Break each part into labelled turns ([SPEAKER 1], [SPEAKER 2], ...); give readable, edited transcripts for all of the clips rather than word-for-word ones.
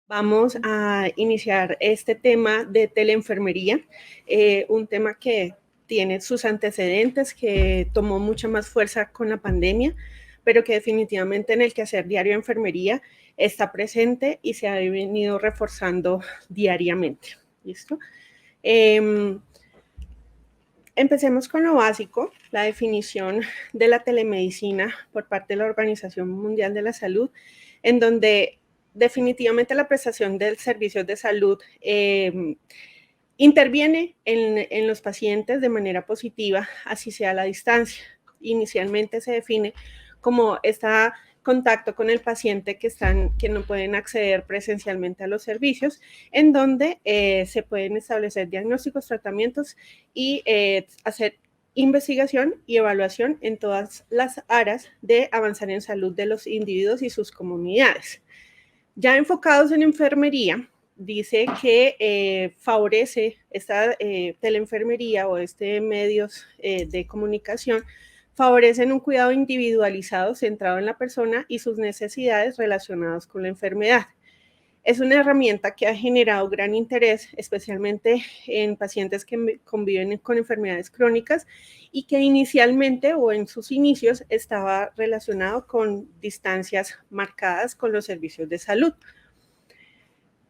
[SPEAKER 1] Vamos a iniciar este tema de teleenfermería, un tema que tiene sus antecedentes, que tomó mucha más fuerza con la pandemia, pero que definitivamente en el quehacer diario de enfermería está presente y se ha venido reforzando diariamente. ¿Listo? Empecemos con lo básico, la definición de la telemedicina por parte de la Organización Mundial de la Salud, en donde definitivamente la prestación de servicios de salud interviene en los pacientes de manera positiva, así sea a la distancia. Inicialmente se define como esta contacto con el paciente que no pueden acceder presencialmente a los servicios, en donde se pueden establecer diagnósticos, tratamientos y hacer investigación y evaluación en todas las áreas de avanzar en salud de los individuos y sus comunidades. Ya enfocados en enfermería, dice que favorece esta teleenfermería o medios de comunicación, favorecen un cuidado individualizado centrado en la persona y sus necesidades relacionadas con la enfermedad. Es una herramienta que ha generado gran interés, especialmente en pacientes que conviven con enfermedades crónicas y que inicialmente o en sus inicios estaba relacionado con distancias marcadas con los servicios de salud.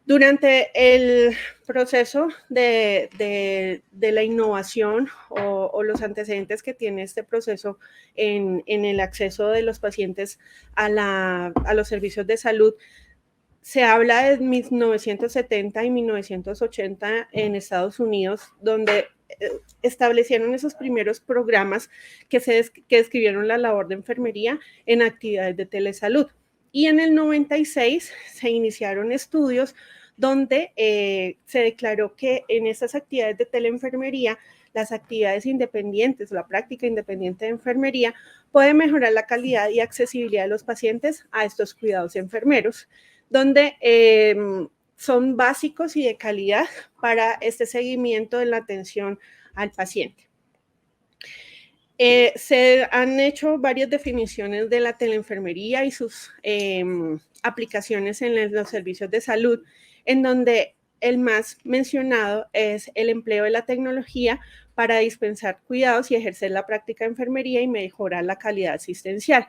[SPEAKER 1] Durante el proceso de la innovación o los antecedentes que tiene este proceso en el acceso de los pacientes a los servicios de salud, se habla de 1970 y 1980 en Estados Unidos, donde establecieron esos primeros programas que describieron la labor de enfermería en actividades de telesalud. Y en el 96 se iniciaron estudios donde se declaró que en estas actividades de teleenfermería, las actividades independientes, la práctica independiente de enfermería, puede mejorar la calidad y accesibilidad de los pacientes a estos cuidados enfermeros, donde son básicos y de calidad para este seguimiento de la atención al paciente. Se han hecho varias definiciones de la teleenfermería y sus aplicaciones en los servicios de salud, en donde el más mencionado es el empleo de la tecnología para dispensar cuidados y ejercer la práctica de enfermería y mejorar la calidad asistencial.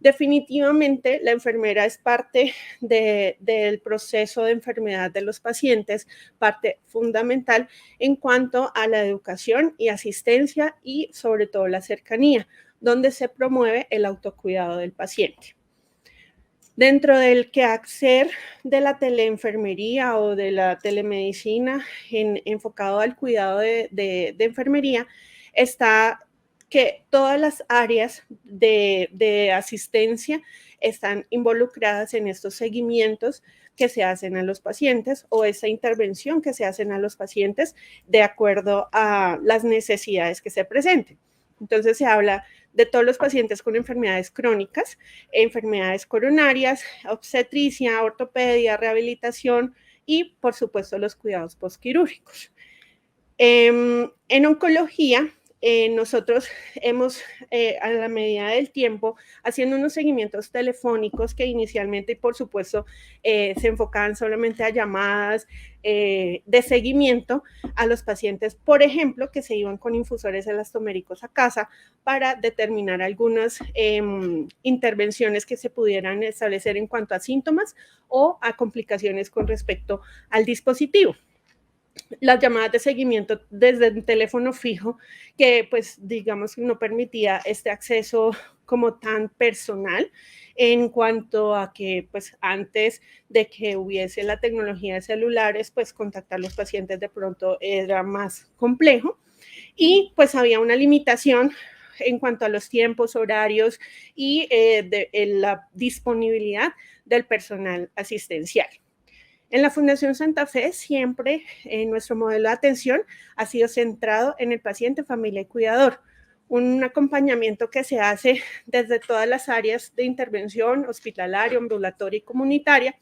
[SPEAKER 1] Definitivamente, la enfermera es parte del proceso de enfermedad de los pacientes, parte fundamental en cuanto a la educación y asistencia y sobre todo la cercanía, donde se promueve el autocuidado del paciente. Dentro del quehacer de la teleenfermería o de la telemedicina enfocado al cuidado de enfermería, está que todas las áreas de asistencia están involucradas en estos seguimientos que se hacen a los pacientes o esa intervención que se hacen a los pacientes de acuerdo a las necesidades que se presenten. Entonces se habla de todos los pacientes con enfermedades crónicas, enfermedades coronarias, obstetricia, ortopedia, rehabilitación y, por supuesto, los cuidados postquirúrgicos. En oncología, nosotros hemos, a la medida del tiempo, haciendo unos seguimientos telefónicos que inicialmente, y por supuesto, se enfocaban solamente a llamadas de seguimiento a los pacientes, por ejemplo, que se iban con infusores elastoméricos a casa para determinar algunas intervenciones que se pudieran establecer en cuanto a síntomas o a complicaciones con respecto al dispositivo. Las llamadas de seguimiento desde el teléfono fijo, que pues digamos no permitía este acceso como tan personal en cuanto a que pues antes de que hubiese la tecnología de celulares, pues contactar a los pacientes de pronto era más complejo y pues había una limitación en cuanto a los tiempos, horarios y la disponibilidad del personal asistencial. En la Fundación Santa Fe siempre nuestro modelo de atención ha sido centrado en el paciente, familia y cuidador. Un acompañamiento que se hace desde todas las áreas de intervención hospitalaria, ambulatoria y comunitaria,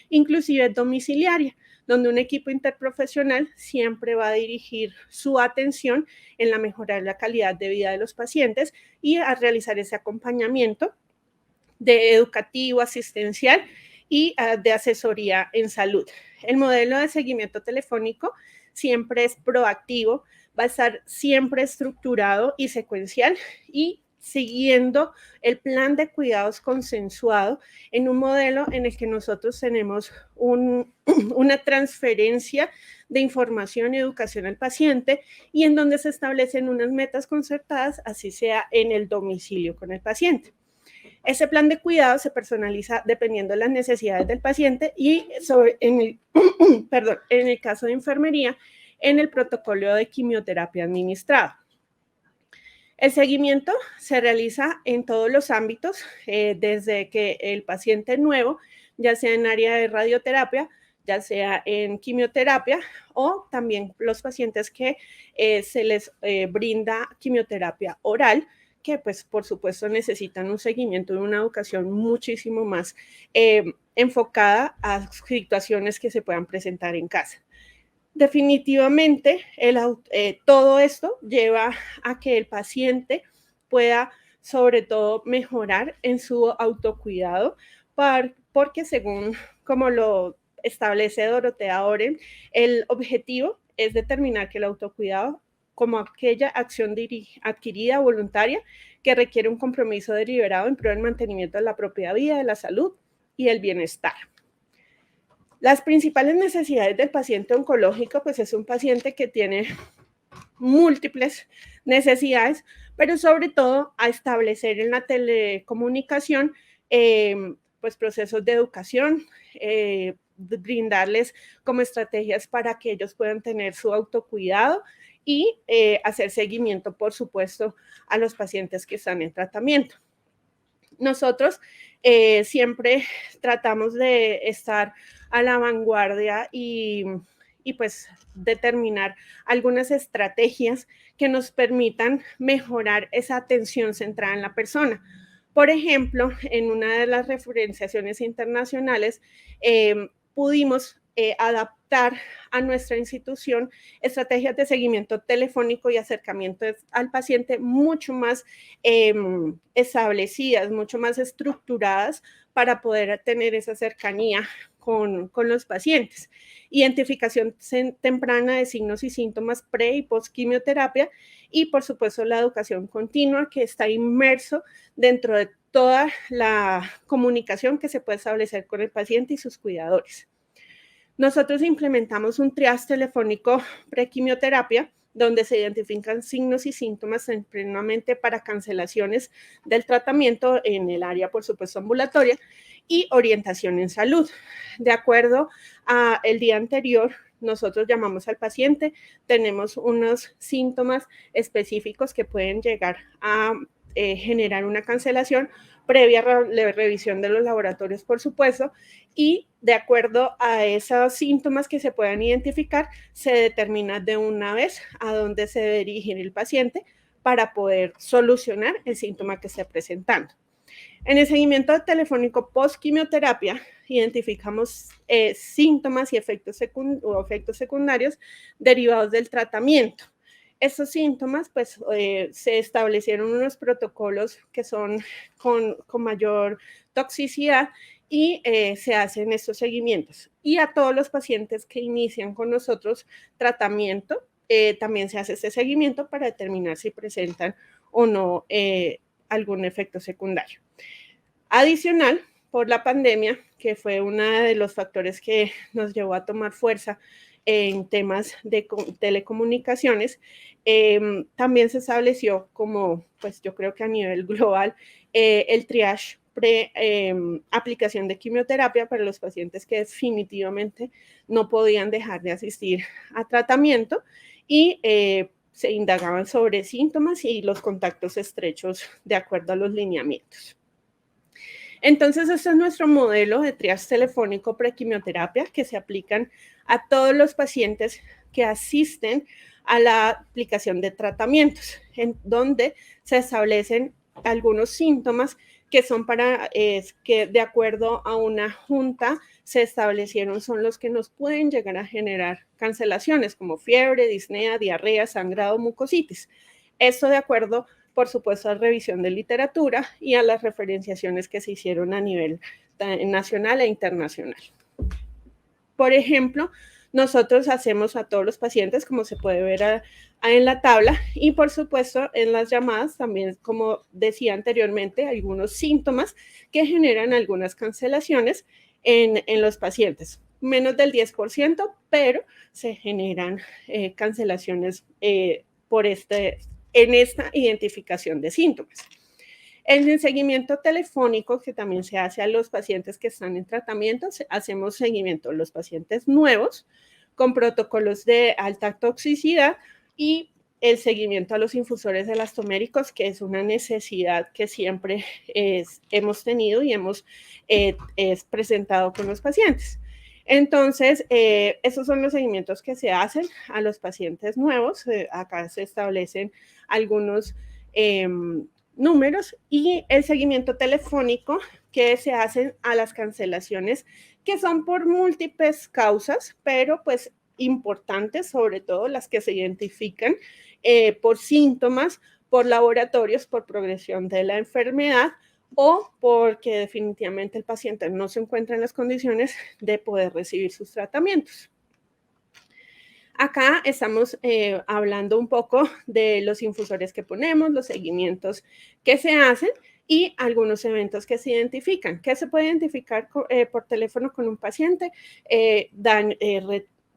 [SPEAKER 1] inclusive domiciliaria, donde un equipo interprofesional siempre va a dirigir su atención en la mejora de la calidad de vida de los pacientes y a realizar ese acompañamiento de educativo, asistencial y de asesoría en salud. El modelo de seguimiento telefónico siempre es proactivo, va a estar siempre estructurado y secuencial y siguiendo el plan de cuidados consensuado en un modelo en el que nosotros tenemos una transferencia de información y educación al paciente y en donde se establecen unas metas concertadas, así sea en el domicilio con el paciente. Ese plan de cuidado se personaliza dependiendo de las necesidades del paciente y en el caso de enfermería, en el protocolo de quimioterapia administrado. El seguimiento se realiza en todos los ámbitos, desde que el paciente nuevo, ya sea en área de radioterapia, ya sea en quimioterapia o también los pacientes que se les brinda quimioterapia oral, que pues por supuesto necesitan un seguimiento y una educación muchísimo más enfocada a situaciones que se puedan presentar en casa. Definitivamente, todo esto lleva a que el paciente pueda, sobre todo, mejorar en su autocuidado, porque según como lo establece Dorotea Oren, el objetivo es determinar que el autocuidado como aquella acción adquirida voluntaria que requiere un compromiso deliberado en pro del mantenimiento de la propia vida, de la salud y el bienestar. Las principales necesidades del paciente oncológico, pues es un paciente que tiene múltiples necesidades, pero sobre todo a establecer en la telecomunicación pues procesos de educación, brindarles como estrategias para que ellos puedan tener su autocuidado y hacer seguimiento, por supuesto, a los pacientes que están en tratamiento. Nosotros siempre tratamos de estar a la vanguardia y pues determinar algunas estrategias que nos permitan mejorar esa atención centrada en la persona. Por ejemplo, en una de las referenciaciones internacionales pudimos adaptar a nuestra institución estrategias de seguimiento telefónico y acercamiento al paciente mucho más establecidas, mucho más estructuradas para poder tener esa cercanía con los pacientes. Identificación temprana de signos y síntomas pre y post quimioterapia y por supuesto la educación continua que está inmerso dentro de toda la comunicación que se puede establecer con el paciente y sus cuidadores. Nosotros implementamos un triage telefónico prequimioterapia donde se identifican signos y síntomas tempranamente para cancelaciones del tratamiento en el área, por supuesto, ambulatoria y orientación en salud. De acuerdo al día anterior, nosotros llamamos al paciente, tenemos unos síntomas específicos que pueden llegar a generar una cancelación previa revisión de los laboratorios, por supuesto, y de acuerdo a esos síntomas que se puedan identificar, se determina de una vez a dónde se debe dirigir el paciente para poder solucionar el síntoma que esté presentando. En el seguimiento telefónico post-quimioterapia, identificamos síntomas y efectos secundarios derivados del tratamiento. Estos síntomas, pues, se establecieron unos protocolos que son con mayor toxicidad y se hacen estos seguimientos. Y a todos los pacientes que inician con nosotros tratamiento, también se hace este seguimiento para determinar si presentan o no algún efecto secundario. Adicional, por la pandemia, que fue uno de los factores que nos llevó a tomar fuerza en temas de telecomunicaciones, también se estableció como, pues yo creo que a nivel global, el triage aplicación de quimioterapia para los pacientes que definitivamente no podían dejar de asistir a tratamiento y se indagaban sobre síntomas y los contactos estrechos de acuerdo a los lineamientos. Entonces, este es nuestro modelo de triage telefónico prequimioterapia que se aplican a todos los pacientes que asisten a la aplicación de tratamientos, en donde se establecen algunos síntomas que son que de acuerdo a una junta se establecieron son los que nos pueden llegar a generar cancelaciones como fiebre, disnea, diarrea, sangrado, mucositis. Esto de acuerdo, por supuesto, a la revisión de literatura y a las referenciaciones que se hicieron a nivel nacional e internacional. Por ejemplo, nosotros hacemos a todos los pacientes, como se puede ver en la tabla, y por supuesto en las llamadas también, como decía anteriormente, algunos síntomas que generan algunas cancelaciones en los pacientes. Menos del 10%, pero se generan cancelaciones en esta identificación de síntomas. En el seguimiento telefónico, que también se hace a los pacientes que están en tratamiento, hacemos seguimiento a los pacientes nuevos con protocolos de alta toxicidad y el seguimiento a los infusores elastoméricos, que es una necesidad que siempre hemos tenido y hemos presentado con los pacientes. Entonces, esos son los seguimientos que se hacen a los pacientes nuevos. Acá se establecen algunos números y el seguimiento telefónico que se hacen a las cancelaciones que son por múltiples causas, pero pues importantes, sobre todo las que se identifican por síntomas, por laboratorios, por progresión de la enfermedad o porque definitivamente el paciente no se encuentra en las condiciones de poder recibir sus tratamientos. Acá estamos hablando un poco de los infusores que ponemos, los seguimientos que se hacen y algunos eventos que se identifican. ¿Qué se puede identificar por teléfono con un paciente?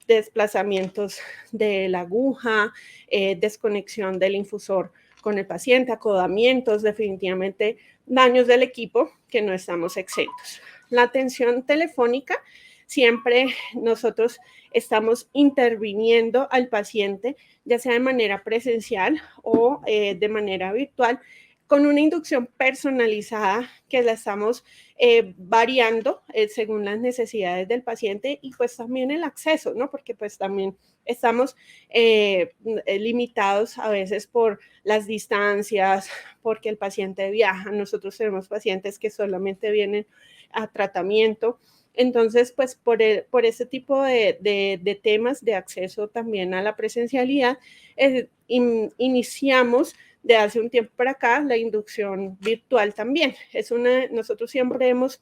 [SPEAKER 1] Desplazamientos de la aguja, desconexión del infusor con el paciente, acodamientos, definitivamente daños del equipo que no estamos exentos. La atención telefónica, siempre nosotros estamos interviniendo al paciente, ya sea de manera presencial o de manera virtual, con una inducción personalizada que la estamos variando según las necesidades del paciente y pues también el acceso, ¿no? Porque pues también estamos limitados a veces por las distancias, porque el paciente viaja. Nosotros tenemos pacientes que solamente vienen a tratamiento. Entonces, pues por ese tipo de temas de acceso también a la presencialidad, iniciamos de hace un tiempo para acá la inducción virtual también. Nosotros siempre hemos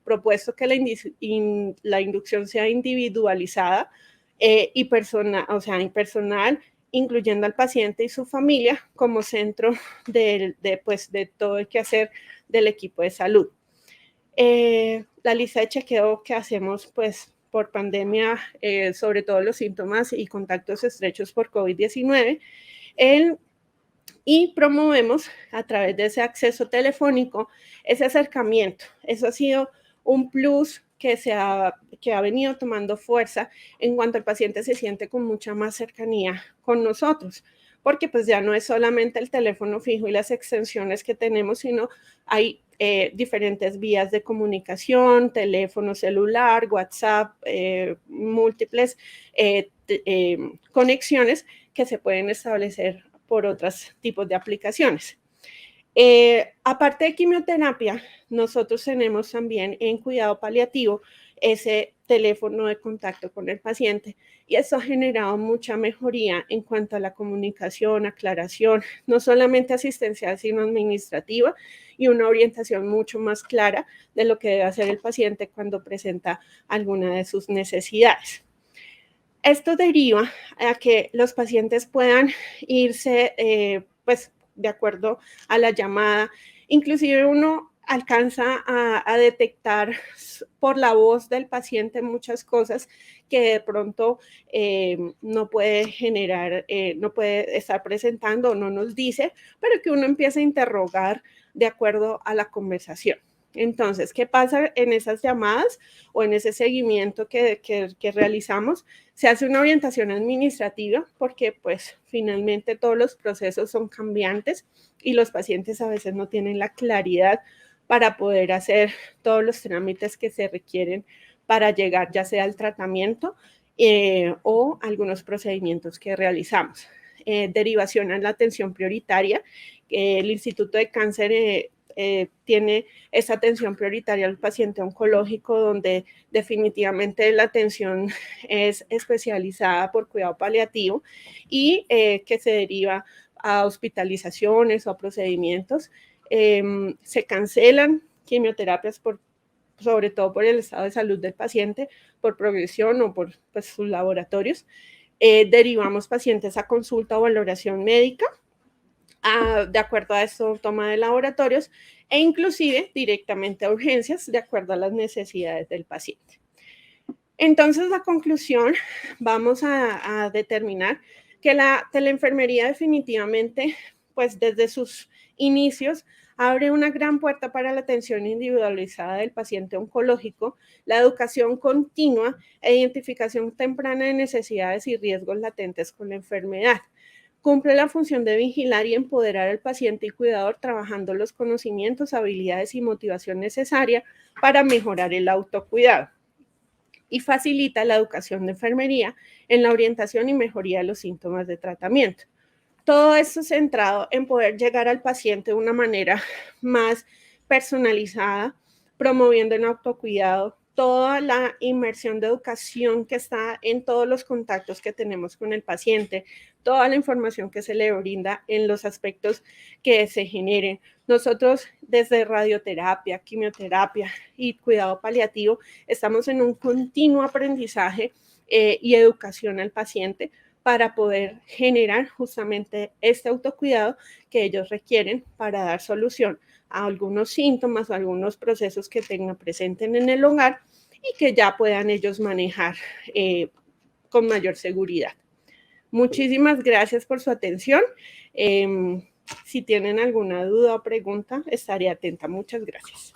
[SPEAKER 1] propuesto que la inducción sea individualizada y personal, incluyendo al paciente y su familia como centro de todo el quehacer del equipo de salud. La lista de chequeo que hacemos pues por pandemia, sobre todo los síntomas y contactos estrechos por COVID-19, y promovemos a través de ese acceso telefónico ese acercamiento. Eso ha sido un plus que ha venido tomando fuerza en cuanto el paciente se siente con mucha más cercanía con nosotros, porque pues ya no es solamente el teléfono fijo y las extensiones que tenemos, sino hay diferentes vías de comunicación, teléfono celular, WhatsApp, múltiples conexiones que se pueden establecer por otros tipos de aplicaciones. Aparte de quimioterapia, nosotros tenemos también en cuidado paliativo ese teléfono de contacto con el paciente y eso ha generado mucha mejoría en cuanto a la comunicación, aclaración, no solamente asistencial, sino administrativa y una orientación mucho más clara de lo que debe hacer el paciente cuando presenta alguna de sus necesidades. Esto deriva a que los pacientes puedan irse, de acuerdo a la llamada. Inclusive uno alcanza a detectar por la voz del paciente muchas cosas que de pronto no puede no puede estar presentando o no nos dice, pero que uno empieza a interrogar de acuerdo a la conversación. Entonces, ¿qué pasa en esas llamadas o en ese seguimiento que realizamos? Se hace una orientación administrativa porque pues finalmente todos los procesos son cambiantes y los pacientes a veces no tienen la claridad para poder hacer todos los trámites que se requieren para llegar ya sea al tratamiento o algunos procedimientos que realizamos. Derivación a la atención prioritaria. El Instituto de Cáncer tiene esa atención prioritaria al paciente oncológico, donde definitivamente la atención es especializada por cuidado paliativo y que se deriva a hospitalizaciones o a procedimientos. Se cancelan quimioterapias por sobre todo por el estado de salud del paciente, por progresión o por pues, sus laboratorios. Derivamos pacientes a consulta o valoración médica, de acuerdo a esto, toma de laboratorios, e inclusive directamente a urgencias, de acuerdo a las necesidades del paciente. Entonces, la conclusión, vamos a determinar que la teleenfermería definitivamente, pues desde sus inicios, abre una gran puerta para la atención individualizada del paciente oncológico, la educación continua e identificación temprana de necesidades y riesgos latentes con la enfermedad. Cumple la función de vigilar y empoderar al paciente y cuidador trabajando los conocimientos, habilidades y motivación necesaria para mejorar el autocuidado, y facilita la educación de enfermería en la orientación y mejoría de los síntomas de tratamiento. Todo esto centrado en poder llegar al paciente de una manera más personalizada, promoviendo el autocuidado, toda la inmersión de educación que está en todos los contactos que tenemos con el paciente, toda la información que se le brinda en los aspectos que se generen. Nosotros desde radioterapia, quimioterapia y cuidado paliativo estamos en un continuo aprendizaje y educación al paciente para poder generar justamente este autocuidado que ellos requieren para dar solución a algunos síntomas o algunos procesos que tengan presentes en el hogar y que ya puedan ellos manejar con mayor seguridad. Muchísimas gracias por su atención. Si tienen alguna duda o pregunta, estaré atenta. Muchas gracias.